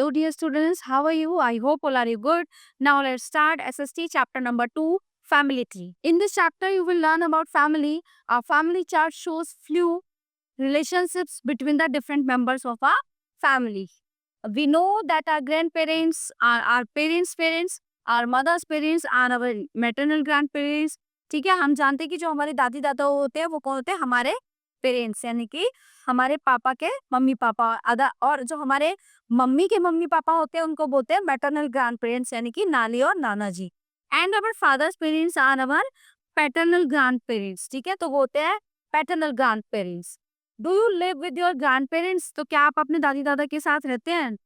Hello dear students, how are you? I hope all are you good. Now let's start SST chapter number 2, family tree. In this chapter you will learn about family. Our family chart shows few relationships between the different members of our family. We know that our grandparents are our parents, our mother's parents are our maternal grandparents. ठीक है, हम जानते हैं कि जो हमारे दादी दादा होते हैं वो कौन होते हैं, हमारे पेरेंट्स, यानी कि हमारे पापा के मम्मी पापा अदा, और जो हमारे मम्मी के मम्मी पापा होते हैं उनको बोलते हैं मैटरनल ग्रैंड पेरेंट्स, यानी कि नानी और नाना जी. And our fathers parents are our paternal grand parents. ठीक है, तो वो होते हैं paternal grand parents. Do you live with your grand parents? तो क्या आप अपने दादी दादा के साथ रहते हैं?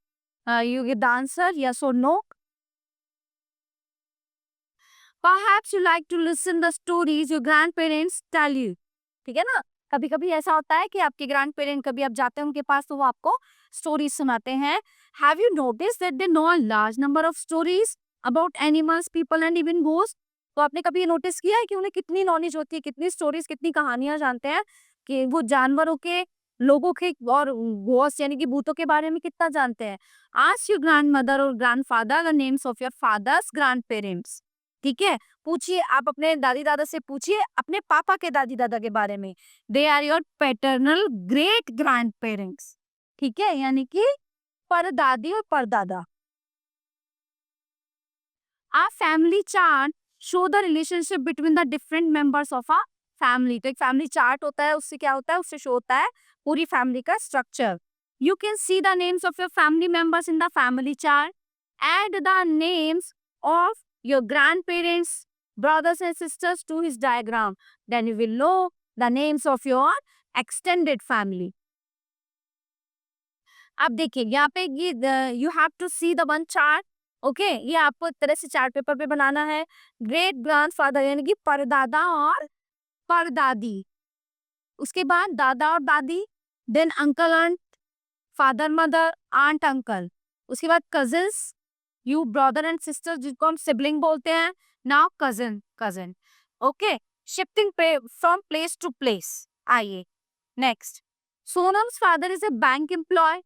You give the answer yes और no. Perhaps you like to listen the stories your grandparents tell you. ठीक है ना, कभी कभी ऐसा होता है कि आपके ग्रैंड पेरेंट, कभी आप जाते हैं उनके पास तो वो आपको स्टोरीज सुनाते हैं. Have you notice that they know a large number of stories about animals, people and even ghost? तो आपने कभी ये नोटिस किया है कि उन्हें कितनी नॉलेज होती है, कितनी स्टोरीज, कितनी कहानियां जानते हैं, कि वो जानवरों के, लोगों के और घोस्ट यानी कि भूतों के बारे में कितना जानते हैं? आस्क योर ग्रैंड मदर और grand father the names of your fathers grand parents. ठीक है, पूछिए, आप अपने दादी दादा से पूछिए अपने पापा के दादी दादा के बारे में. They are your paternal great grand parents. ठीक है, यानी कि परदादी और परदादा. A family chart show the relationship between the different members of a family. तो एक फैमिली चार्ट होता है, उससे क्या होता है, उससे शो होता है पूरी फैमिली का structure. You can see the names of your family members in the family chart. Add the names of your grandparents, brothers and sisters to his diagram. Then you will know the names of your extended family. अब देखिए यहाँ पे ये you have to see the one chart. Okay, ये आपको इस तरह से चार्ट पेपर पे बनाना है. ग्रेट ग्रैंडफादर यानी कि परदादा और परदादी, उसके बाद दादा और दादी, then uncle aunt, father mother, aunt uncle, उसके बाद cousins, you brother and sister जिनको हम सिबलिंग बोलते हैं. Now cousin cousin. Okay, shifting from place to place. आइए next. Sonam's father is a bank employ.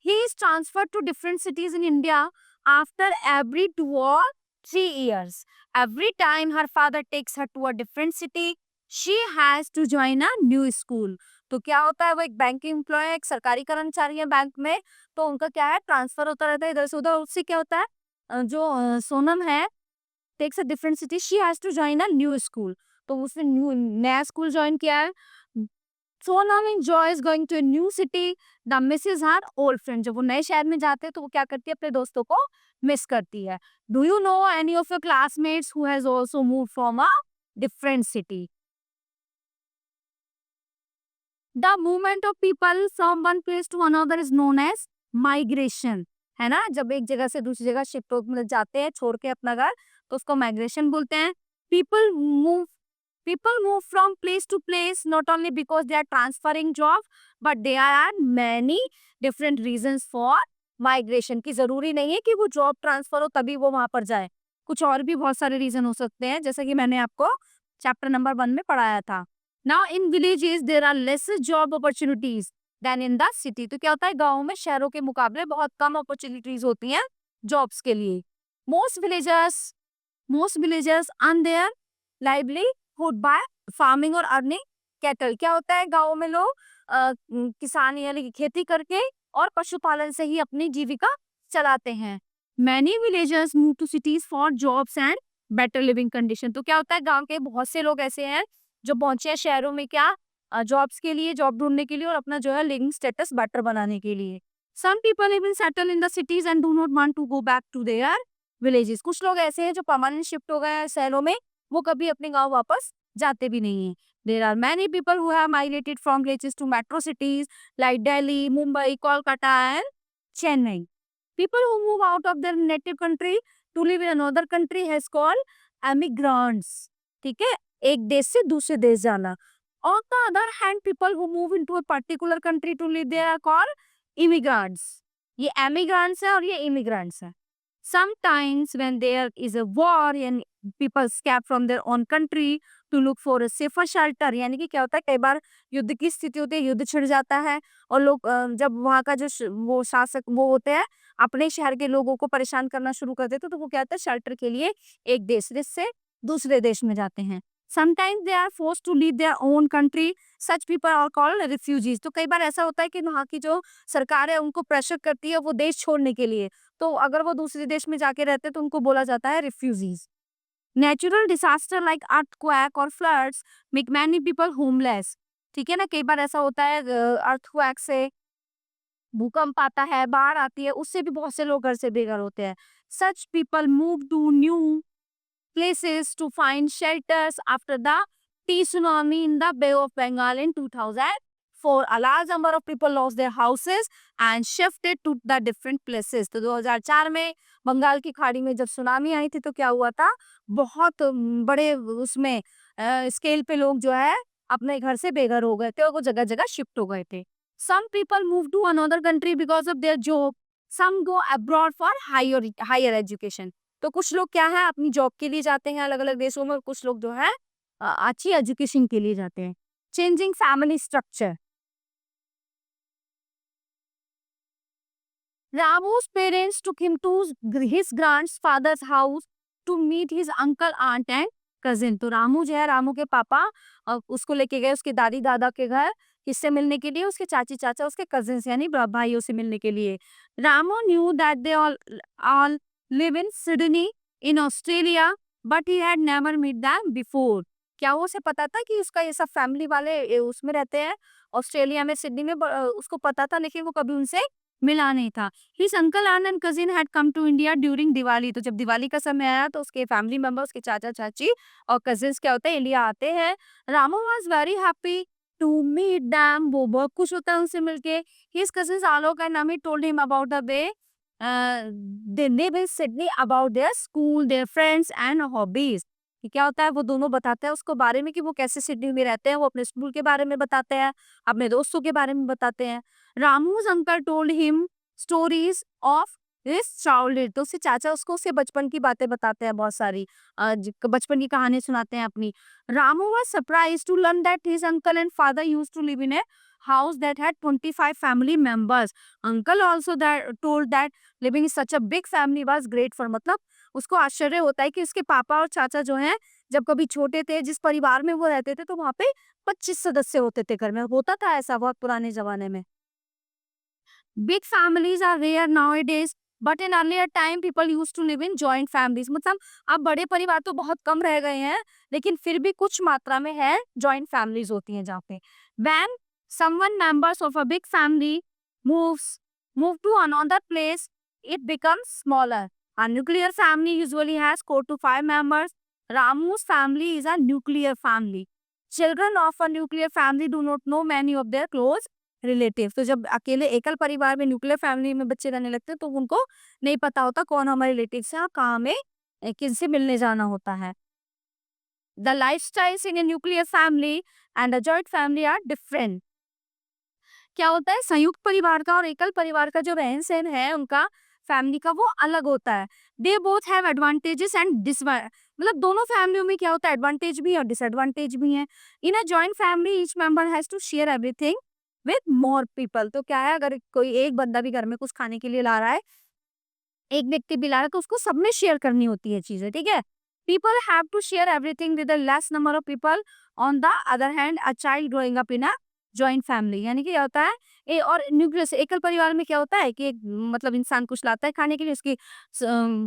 He is transferred to different cities in India after every 2 or 3 years. Every time her father takes her to a different city, she has to join a new school. तो क्या होता है, वो एक bank employ है, एक सरकारी कर्मचारी है बैंक में, तो उनका क्या है, ट्रांसफर होता रहता है इधर से उधर. उससे क्या होता है, जो सोनम है takes a different city, she has to join a new school. तो उसने नया स्कूल ज्वाइन किया है. Sonam enjoys going to a new city. The misses her old friend. जब वो नए शहर में जाते हैं तो वो क्या करती है, अपने दोस्तों को मिस करती है. Do you know any of your classmates who has also moved from a different city? The movement of people from one place to another is known as migration. है ना, जब एक जगह से दूसरी जगह शिफ्ट हो, मतलब जाते हैं छोड़ के अपना घर, तो उसको माइग्रेशन बोलते हैं. People move people move from place to place not only because they are transferring job, but there are many different reasons for migration. की जरूरी नहीं है कि वो जॉब ट्रांसफर हो तभी वो वहां पर जाए, कुछ और भी बहुत सारे रीजन हो सकते हैं, जैसा कि मैंने आपको चैप्टर नंबर 1 में पढ़ाया था. Now in villages there are less job opportunities than in the city. तो क्या होता है, गाँव में शहरों के मुकाबले बहुत कम अपॉर्चुनिटीज होती हैं जॉब्स के लिए. Most villagers earn their livelihood by farming और अर्निंग कैटल. क्या होता है, गाँव में लोग किसान यानी कि खेती करके और पशुपालन से ही अपनी जीविका चलाते हैं. Many villagers move to cities for jobs and better living condition. तो क्या होता है, गांव के बहुत से लोग ऐसे हैं जो पहुंचे हैं शहरों में, क्या जॉब्स के लिए, जॉब ढूंढने के लिए और अपना जो है लिविंग स्टेटस बेटर बनाने के लिए. Some people even settle in the cities and do not want to go back to their villages. कुछ लोग ऐसे हैं जो परमानेंट शिफ्ट हो गए हैं शहरों में, वो कभी अपने गांव वापस जाते भी नहीं है. There are many people who have migrated from villages to metro cities like Delhi, Mumbai, Kolkata and Chennai. People who move out of their native country to live in another country has called emigrants. ठीक है, एक देश से दूसरे देश जाना. On the other hand, people who move into a particular country to live there are called immigrants. ये emigrants है और ये immigrants है. Sometimes when there is a war in people escape from their own country to look for a safer shelter। यानी कि क्या होता है, कई बार युद्ध की स्थिति होती है, युद्ध छिड़ जाता है और लोग जब वहाँ का जो वो शासक वो होते हैं अपने शहर के लोगों को परेशान करना शुरू कर देते, तो वो क्या होता है, शेल्टर के लिए एक देश से दूसरे देश में जाते हैं। Sometimes they are force to leave their own country, such people are called refugees. तो कई बार ऐसा होता है कि वहाँ की जो सरकार है उनको प्रेशर करती है वो देश छोड़ने के लिए, तो अगर वो दूसरे देश में जाके रहते हैं तो उनको बोला जाता है refugees. Natural disaster like earthquake और floods make many people homeless. ठीक है ना, कई बार ऐसा होता है अर्थक्वेक से, भूकंप आता है, बाढ़ आती है, उससे भी बहुत से लोग घर से बेघर होते हैं। Such people move to new places to find shelters after the tea tsunami in the Bay of Bengal in 2004. A large number of people lost their houses and shifted to the different places. तो 2004 में बंगाल की खाड़ी में जब tsunami आई थी तो क्या हुआ था, बहुत बड़े उसमें स्केल पे लोग जो है अपने घर से बेघर हो गए थे और वो जगह जगह शिफ्ट हो गए थे। Some people move to another country because of their job. Some go abroad for higher education. तो कुछ लोग क्या है अपनी जॉब के लिए जाते हैं अलग अलग देशों में, और कुछ लोग जो है अच्छी एजुकेशन के लिए जाते हैं। Changing family structure. Ramu's parents took him to his grandfather's house to meet his uncle, aunt and cousin। तो रामू जो है, रामू के पापा उसको लेके गए उसके दादी दादा के घर, किससे मिलने के लिए, उसके चाची चाचा उसके कजिन्स यानी भाइयों से मिलने के लिए। Ramu knew that they all live in Sydney in Australia but he had never met them before। क्या वो उसे पता था कि उसका ये सब फैमिली वाले उसमें रहते हैं ऑस्ट्रेलिया में, सिडनी में, उसको पता था लेकिन वो कभी उनसे मिला नहीं था। His uncle aunt and cousin had come to India during Diwali. तो जब दिवाली का समय आया तो उसके फैमिली मेंबर, उसके चाचा चाची और कजिन्स क्या होते हैं, इंडिया आते हैं। Ramu was very happy to meet them। वो बहुत खुश होता है उनसे मिलके। His cousins Alok and Amit told him about the way they live in Sydney, about their school, their friends and hobbies। कि क्या होता है, वो दोनों बताते हैं उसको बारे में कि वो कैसे सिडनी में रहते हैं, वो अपने स्कूल के बारे में बताते हैं, अपने दोस्तों के बारे में बताते हैं। रामू's uncle told him stories of his childhood। तो उससे चाचा उसको उसके बचपन की बातें बताते हैं, बहुत सारी बचपन की कहानी सुनाते हैं अपनी। Ramu was surprised to learn that his uncle and father used to live in a house that had 25 family members। Uncle also that told that living in such a big family was great for, मतलब उसको आश्चर्य होता है कि उसके पापा और चाचा जो हैं जब कभी छोटे थे, जिस परिवार में वो रहते थे तो वहाँ पे 25 सदस्य होते थे घर में, होता था ऐसा बहुत पुराने जमाने में। Big families are rare nowadays, but in earlier time people used to live in joint families। मतलब अब बड़े परिवार तो बहुत कम रह गए हैं, लेकिन फिर भी कुछ मात्रा में है joint families होती हैं जहाँ पे। When someone members of a big family move to another place, it becomes smaller। A nuclear family usually has 4 to 5 members। Ramu's family is a nuclear family। Children of a nuclear family do not know many of their close relative. तो जब अकेले एकल परिवार में nuclear family में बच्चे रहने लगते हैं तो उनको नहीं पता होता कौन हमारे रिलेटिव्स हैं और कहाँ हमें किनसे मिलने जाना होता है। The lifestyles in a nuclear family and a joint family are different. क्या होता है, संयुक्त परिवार का और एकल परिवार का जो रहन सहन है उनका फैमिली का वो अलग होता है। They both have advantages and मतलब दोनों फैमिलियों में क्या होता है, एडवांटेज भी और डिसएडवांटेज भी है। In a joint family each member has to share everything with more people. तो क्या है, अगर कोई एक बंदा भी घर में कुछ खाने के लिए ला रहा है, एक व्यक्ति भी ला रहा है, तो उसको सब में शेयर करनी होती है चीजें, ठीक है। People have to share everything with a less number of people. On the other hand a child growing up in a joint family, यानी कि क्या होता है और न्यूक्लियस एकल परिवार में क्या होता है कि एक मतलब इंसान कुछ लाता है खाने के लिए, उसकी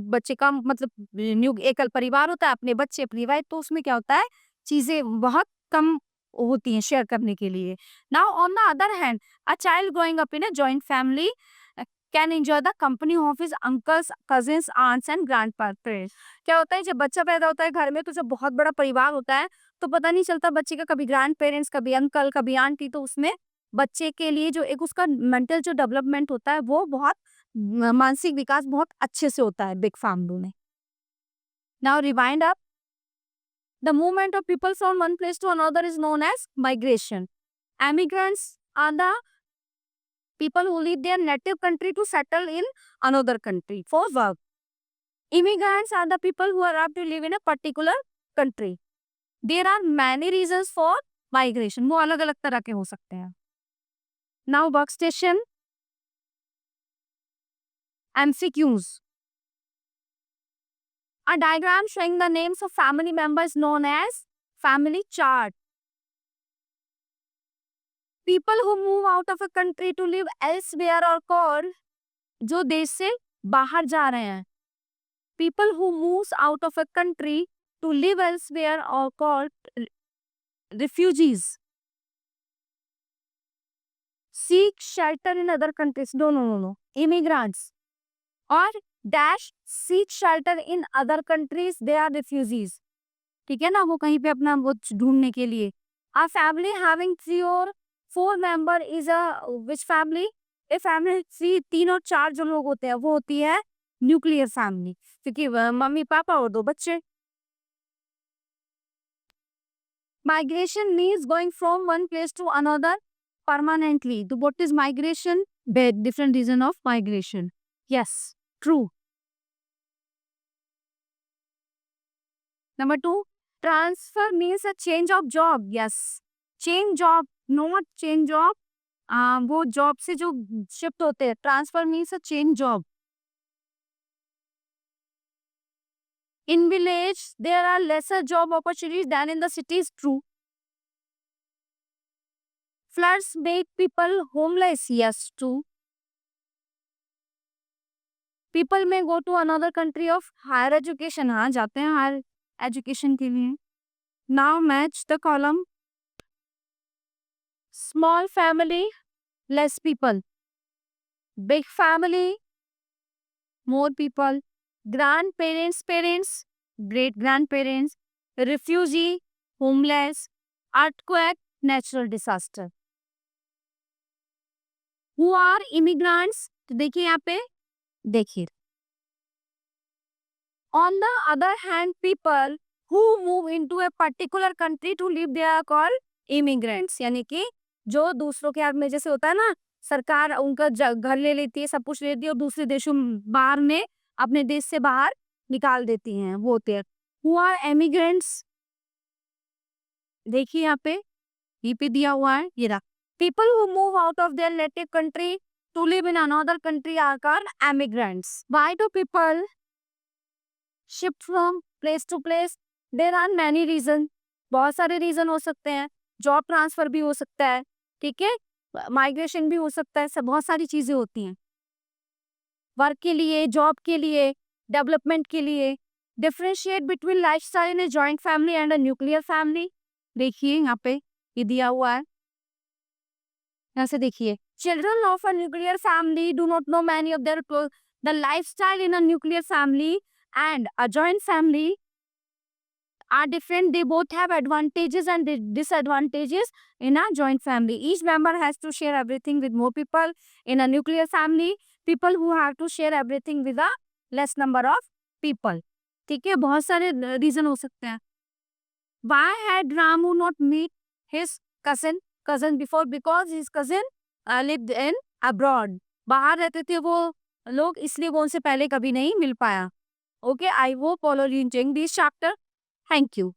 बच्चे का मतलब एकल परिवार होता है, अपने बच्चे अपनी वाइफ, तो उसमें क्या होता है चीजें बहुत कम होती हैं शेयर करने के लिए। Now on the other hand a child growing up in a joint family can enjoy the company of his uncles, cousins, aunts and grandparents. क्या होता है, जब बच्चा पैदा होता है घर में तो जब बहुत बड़ा परिवार होता है तो पता नहीं चलता बच्चे का, कभी ग्रैंड पेरेंट्स, कभी अंकल, कभी आंटी, तो उसमें बच्चे के लिए जो एक उसका मेंटल जो डेवलपमेंट होता है वो बहुत मानसिक विकास बहुत अच्छे से होता है बिग फैमिली में। Now rewind up, the movement of people from one place to another is known as migration. Emigrants are the people who leave their native country to settle in another country for work। Immigrants are the people who arrive to live in a particular country. There are many reasons for migration. वो अलग अलग तरह के हो सकते हैं. Now workstation MCQs. A diagram showing the names of family members known as family chart. People who move out of a country to live elsewhere are called, जो देश से बाहर जा रहे हैं. People who moves out of a country to live elsewhere are called refugees. Seek shelter in other countries. No. Immigrants. Or dash seek shelter in other countries. They are refugees. ठीक है ना, वो कहीं पे अपना वो ढूंढने के लिए. A family having 3 or 4 member is a which family? A family 3 और 4 जो लोग होते हैं वो होती है न्यूक्लियर फैमिली, क्योंकि मम्मी पापा और 2 बच्चे. Migration means going from one place to another permanently. So what is migration? Different reason of migration. Yes, true. Number 2, transfer means a change of job. Yes, change job, not change job. वो job से जो shift होते हैं. Transfer means a change job. In village, there are lesser job opportunities than in the cities. True. Floods make people homeless. Yes, true. People may go to another country of higher education. हाँ, जाते हैं higher education के लिए. Now match the column. Small family, less people. Big family, more people. Grandparents, parents, great grandparents. Refugee, homeless. Earthquake, natural disaster. Who are immigrants? तो देखिए यहाँ पे, देखिए. On the other hand, people who move into a particular country to live there are called immigrants. यानी कि जो दूसरों के हाथ में, जैसे होता है ना, सरकार उनका घर ले लेती है, सब कुछ लेती है और दूसरे देशों बाहर में अपने देश से बाहर निकाल देती हैं, वो होते हैं. Who are immigrants? देखिए यहाँ पे दिया हुआ है, ये रहा. People who move out of their native country to live in another country are called immigrants. Why do people shift from place to place? There are many reasons. बहुत सारे रीजन हो सकते हैं. जॉब ट्रांसफर भी हो सकता है, ठीक है, माइग्रेशन भी हो सकता है, सब बहुत सारी चीजें होती हैं. वर्क के लिए, जॉब के लिए, डेवलपमेंट के लिए. Differentiate between lifestyle in a joint family and a nuclear family. देखिए यहाँ पे ये दिया हुआ है, यहाँ से देखिए. Children of a nuclear family do not know many of their clothes. The lifestyle in a nuclear family and a joint family are different. They both have advantages and disadvantages in a joint family. Each member has to share everything with more people. In a nuclear family, people who have to share everything with a less number of people. ठीक है, बहुत सारे reason हो सकते हैं. Why had Ramu not meet his cousin before? Because his cousin lived in abroad. बाहर रहते थे वो लोग, इसलिए वो उनसे पहले कभी नहीं मिल पाया. Okay, I hope all are enjoying this chapter. Thank you.